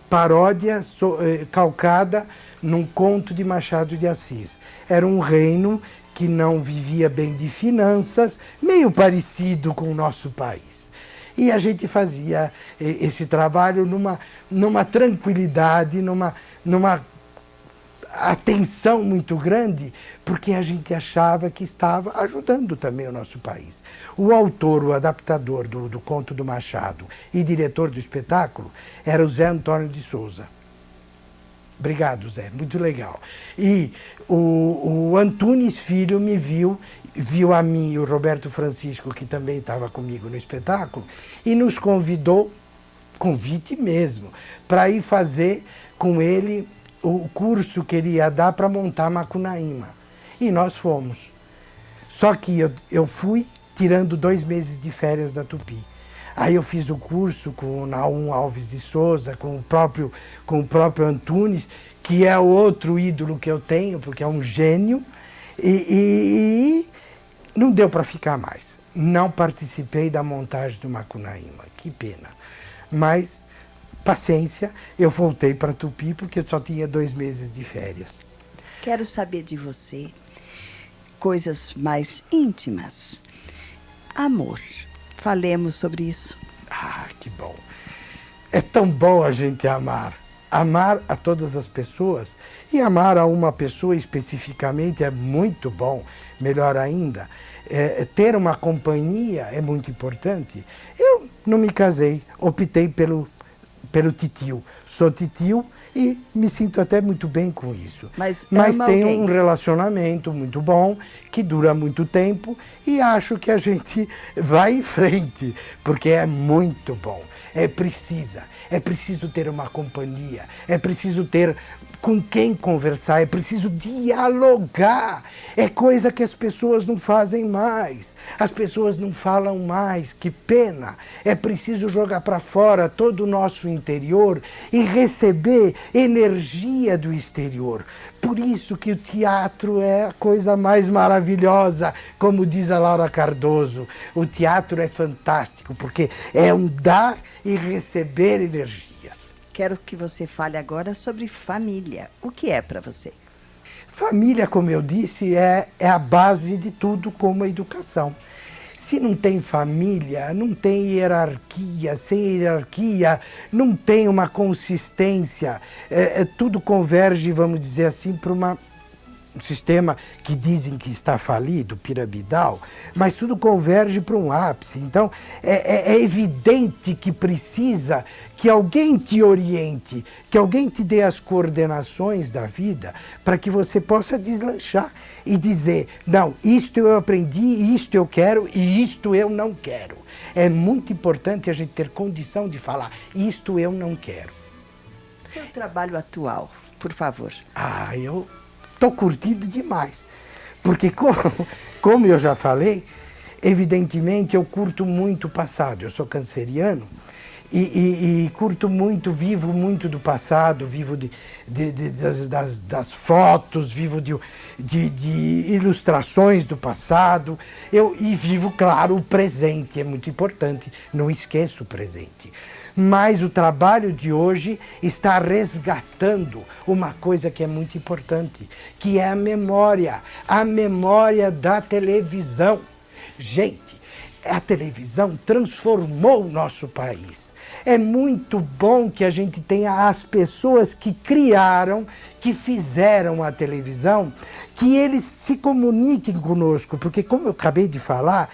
paródia calcada num conto de Machado de Assis. Era um reino que não vivia bem de finanças, meio parecido com o nosso país. E a gente fazia esse trabalho numa tranquilidade, numa atenção muito grande, porque a gente achava que estava ajudando também o nosso país. O autor, o adaptador do conto do Machado e diretor do espetáculo era o Zé Antônio de Souza. Obrigado, Zé, muito legal. E o Antunes Filho me viu a mim e o Roberto Francisco, que também estava comigo no espetáculo, e nos convidou, convite mesmo, para ir fazer com ele o curso que ele ia dar para montar Macunaíma. E nós fomos. Só que eu fui tirando 2 meses de férias da Tupi. Aí eu fiz o curso com o Naum Alves de Souza, com o próprio Antunes, que é o outro ídolo que eu tenho, porque é um gênio, e não deu para ficar mais. Não participei da montagem do Macunaíma, que pena. Mas, paciência, eu voltei para Tupi porque eu só tinha 2 meses de férias. Quero saber de você coisas mais íntimas. Amor. Falemos sobre isso. Ah, que bom. É tão bom a gente amar. Amar a todas as pessoas e amar a uma pessoa especificamente é muito bom, melhor ainda. Ter uma companhia é muito importante. Eu não me casei, optei pelo titio. Sou titio e me sinto até muito bem com isso. Mas tenho um relacionamento muito bom, que dura muito tempo, e acho que a gente vai em frente, porque é muito bom. É preciso ter uma companhia, é preciso ter com quem conversar, é preciso dialogar. É coisa que as pessoas não fazem mais, as pessoas não falam mais, que pena. É preciso jogar para fora todo o nosso interior e receber energia do exterior. Por isso que o teatro é a coisa mais maravilhosa, como diz a Laura Cardoso. O teatro é fantástico, porque é um dar e receber energias. Quero que você fale agora sobre família. O que é para você? Família, como eu disse, é a base de tudo, como a educação. Se não tem família, não tem hierarquia. Sem hierarquia, não tem uma consistência. Tudo converge, vamos dizer assim, para um sistema que dizem que está falido, piramidal, mas tudo converge para um ápice. Então, é evidente que precisa que alguém te oriente, que alguém te dê as coordenações da vida para que você possa deslanchar e dizer, não, isto eu aprendi, isto eu quero e isto eu não quero. É muito importante a gente ter condição de falar, isto eu não quero. Seu trabalho atual, por favor. Ah, eu estou curtindo demais. Porque, como eu já falei, evidentemente eu curto muito o passado. Eu sou canceriano e curto muito, vivo muito do passado, vivo das fotos, vivo de ilustrações do passado. E vivo, claro, o presente. É muito importante, não esqueço o presente. Mas o trabalho de hoje está resgatando uma coisa que é muito importante, que é a memória da televisão. Gente, a televisão transformou o nosso país. É muito bom que a gente tenha as pessoas que criaram, que fizeram a televisão, que eles se comuniquem conosco, porque, como eu acabei de falar,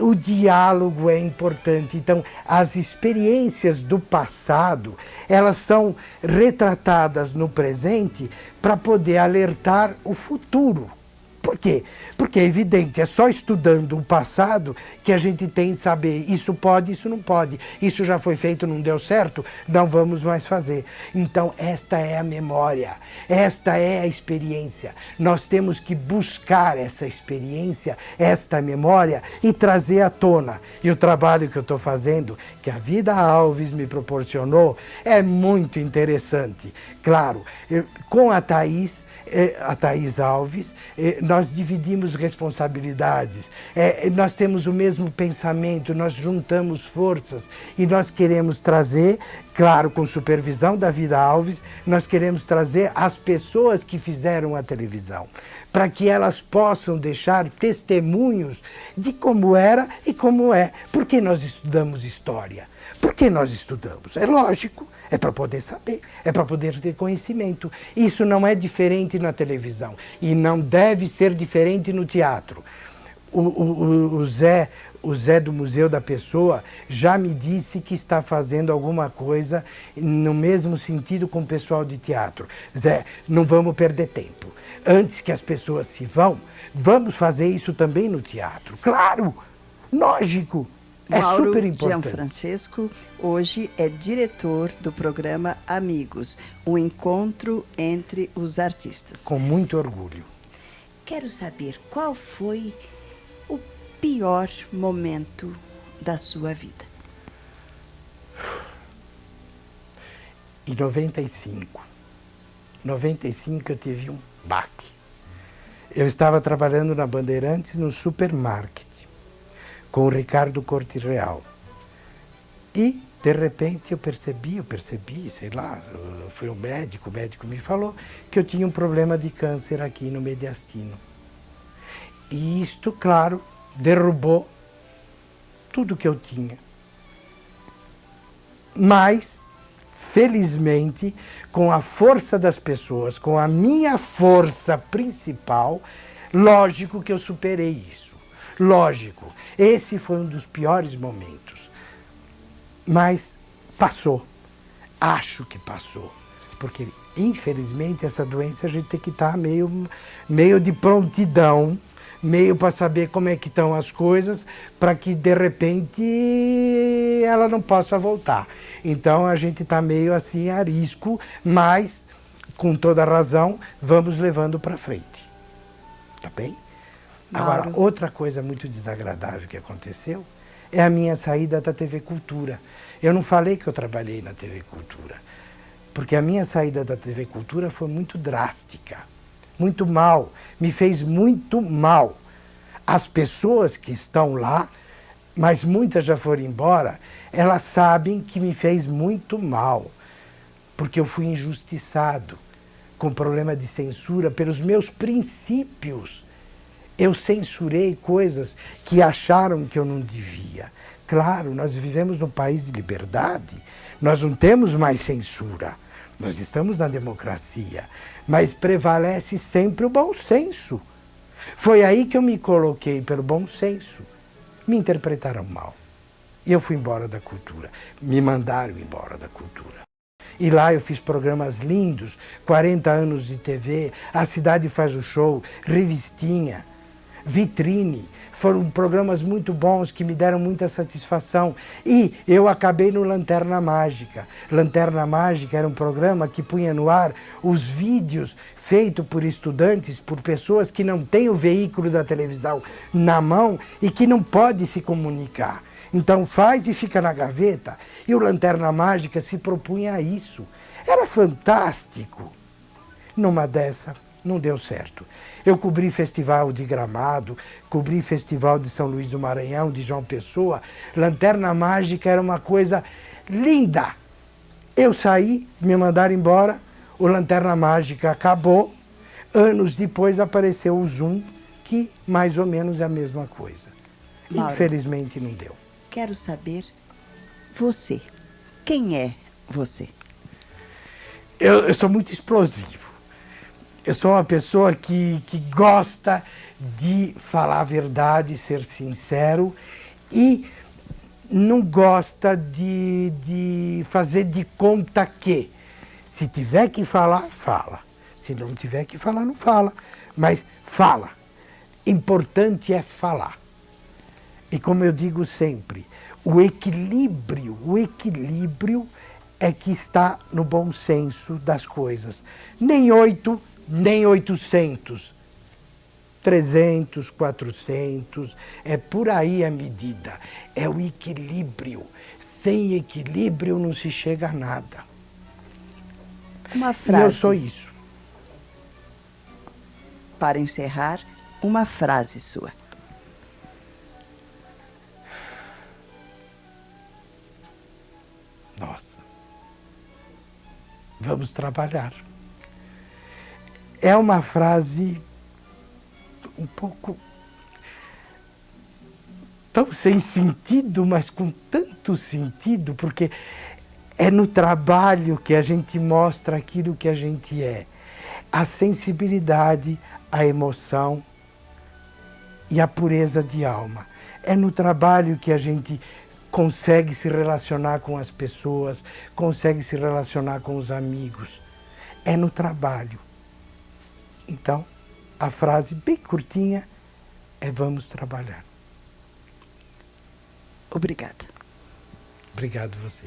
o diálogo é importante. Então, as experiências do passado, elas são retratadas no presente para poder alertar o futuro. Por quê? Porque é evidente, é só estudando o passado que a gente tem que saber isso pode, isso não pode, isso já foi feito, não deu certo, não vamos mais fazer. Então, esta é a memória, esta é a experiência. Nós temos que buscar essa experiência, esta memória e trazer à tona. E o trabalho que eu estou fazendo, que a Vida Alves me proporcionou, é muito interessante. Claro, com a Thaís Alves, nós dividimos responsabilidades, nós temos o mesmo pensamento, nós juntamos forças e nós queremos trazer, claro, com supervisão da Vida Alves, nós queremos trazer as pessoas que fizeram a televisão, para que elas possam deixar testemunhos de como era e como é. Por que nós estudamos história? Por que nós estudamos? É lógico, é para poder saber, é para poder ter conhecimento. Isso não é diferente na televisão e não deve ser diferente no teatro. O Zé do Museu da Pessoa já me disse que está fazendo alguma coisa no mesmo sentido com o pessoal de teatro. Zé, não vamos perder tempo. Antes que as pessoas se vão, vamos fazer isso também no teatro. Claro, lógico. É super importante. Gianfrancesco hoje é diretor do programa Amigos, um encontro entre os artistas. Com muito orgulho. Quero saber qual foi o pior momento da sua vida. Em 95 eu tive um baque. Eu estava trabalhando na Bandeirantes no supermarket com o Ricardo Corte Real. E, de repente, eu percebi, sei lá, fui ao médico, o médico me falou que eu tinha um problema de câncer aqui no mediastino. E isto, claro, derrubou tudo que eu tinha. Mas, felizmente, com a força das pessoas, com a minha força principal, lógico que eu superei isso. Lógico, esse foi um dos piores momentos. Mas passou. Acho que passou. Porque, infelizmente, essa doença a gente tem que estar meio de prontidão, meio para saber como é que estão as coisas, para que, de repente, ela não possa voltar. Então, a gente está meio assim a risco, mas, com toda razão, vamos levando para frente. Tá bem? Agora, outra coisa muito desagradável que aconteceu é a minha saída da TV Cultura. Eu não falei que eu trabalhei na TV Cultura, porque a minha saída da TV Cultura foi muito drástica, muito mal, me fez muito mal. As pessoas que estão lá, mas muitas já foram embora, elas sabem que me fez muito mal, porque eu fui injustiçado, com problema de censura pelos meus princípios. Eu censurei coisas que acharam que eu não devia. Claro, nós vivemos num país de liberdade, nós não temos mais censura, nós estamos na democracia, mas prevalece sempre o bom senso. Foi aí que eu me coloquei pelo bom senso. Me interpretaram mal. E eu fui embora da cultura, me mandaram embora da cultura. E lá eu fiz programas lindos, 40 anos de TV, A Cidade Faz o Show, revistinha. Vitrine. Foram programas muito bons que me deram muita satisfação. E eu acabei no Lanterna Mágica. Lanterna Mágica era um programa que punha no ar os vídeos feitos por estudantes, por pessoas que não têm o veículo da televisão na mão e que não podem se comunicar. Então faz e fica na gaveta. E o Lanterna Mágica se propunha a isso. Era fantástico. Numa dessa, não deu certo. Eu cobri festival de Gramado, cobri festival de São Luís do Maranhão, de João Pessoa. Lanterna Mágica era uma coisa linda. Eu saí, me mandaram embora, o Lanterna Mágica acabou. Anos depois apareceu o Zoom, que mais ou menos é a mesma coisa. Mauro, infelizmente não deu. Quero saber você. Quem é você? Eu sou muito explosivo. Eu sou uma pessoa que gosta de falar a verdade, ser sincero e não gosta de fazer de conta que se tiver que falar, fala. Se não tiver que falar, não fala. Mas fala. Importante é falar. E como eu digo sempre, o equilíbrio é que está no bom senso das coisas. Nem 8, nem 800, 300, 400, é por aí a medida. É o equilíbrio. Sem equilíbrio não se chega a nada. Uma frase. E eu sou isso. Para encerrar, uma frase sua. Nossa. Vamos trabalhar. É uma frase um pouco tão sem sentido, mas com tanto sentido, porque é no trabalho que a gente mostra aquilo que a gente é. A sensibilidade, a emoção e a pureza de alma. É no trabalho que a gente consegue se relacionar com as pessoas, consegue se relacionar com os amigos. É no trabalho. Então, a frase bem curtinha é vamos trabalhar. Obrigada. Obrigado você.